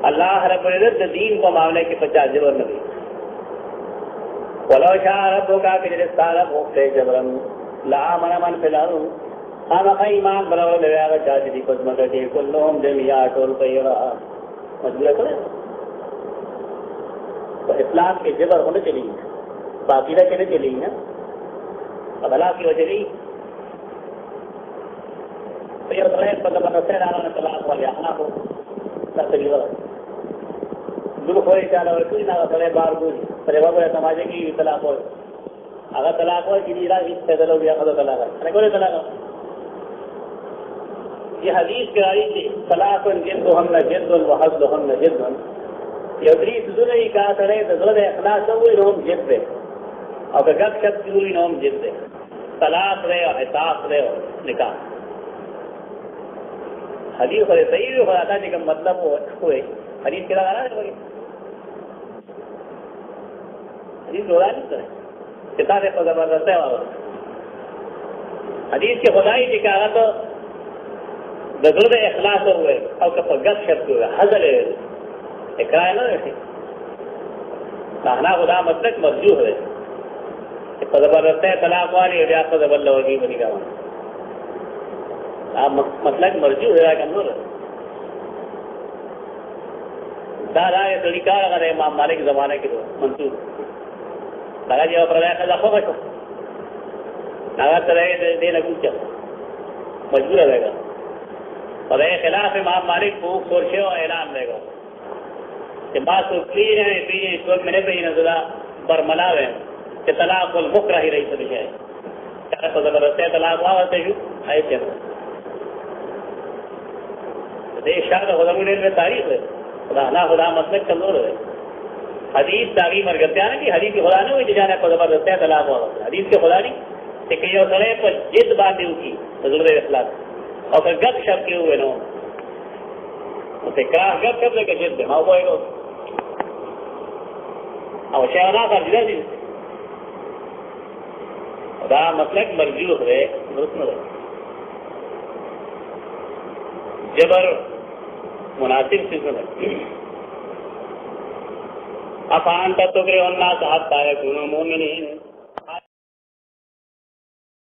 اللہ رب العزت دین کو معاملے کے 50 جبر نبی ولو شاء ربک کہ رسالہ موقع جبرن لا من من فی الارض ہم ایمان بناو لے آگا چاہتی تھی کچھ مگر کہ کلہم جمعیہ ٹول پیرا مجبور کرے تو اسلام کے جبر ہونے چلی باقیدہ چلے چلی نا اب اللہ کی وجہ نہیں تو یہ طلب پر دبا نصیر آنا طلاق والی آنا ہو نصری وقت دل خوری چالا ہوئی کوئی نہ طلب بار گوئی طلب بابو یا سماجے کی طلاق ہوئی اگر طلاق ہوئی کی دیرہ اس پیدل ہو گیا خدا طلاق ہے انہیں کوئی طلاق ہے یہ حدیث کے آئی تھی طلاق جدہن جدن و حضلہن جدن یہ ادریس ذلعی کہا کرے تو ذلع اخلاص ہوئی نوم جد دے اور گپ شپ کی ہوئی نوم جد دے طلاق رہے اور احساس رہے اور نکاح حدیث خود صحیح بھی خدا تھا لیکن مطلب ہوئے حدیث کے لگا رہا ہے حدیث ہو رہا نہیں کرے کتاب کو زبردست ہے حدیث کے خدائی کی کہا تو بزرگ اخلاص ہوئے اور گپ شپ ہوئے حضر اقرائے نہ رہے کہنا خدا مطلق مرجوح ہے زبردست ہے طلاق والی اور آپ کو زبر لوگی بنی کا مطلق مرجوح ہے کمزور ہے دادا یہ طریقہ اگر امام مالک زمانے کے منصوب لگا جی اور پردہ خدا ہو بچو لگا طرح دے لگو چل مجبور رہے گا اور اے خلاف امام مالک کو سورشے اور اعلان دے گا کہ بات کو پیر ہیں پیر اس وقت میں نے پہ نظرہ برملا ہے کہ طلاق المکرہ ہی رہی سبھی ہے کیا تو زبردست ہے طلاق ہوا ہوتے ہی آئے چلو دیکھ شاہ خدا ملیل میں تاریخ ہے خدا نہ خدا مطلق کمزور ہے حدیث تاغی مرگتے ہیں کہ حدیث کی خدا نہیں ہوئی جانے کو زبردست ہے طلاق ہوا ہوتا ہے حدیث کے خدا نہیں کہ یہ سڑے پر جد باندھی ہوئی حضور اخلاق اور پھر گپ شپ کیے ہوئے نو اسے کراہ گپ شپ لے کے جد دے ماں کوئی گو اور شہنا کا جدہ دی خدا مطلق مرجوح ہے درست نہ رہے جبر مناسب چیز میں افان کا تکرے الناس حتی یکونوا مؤمنین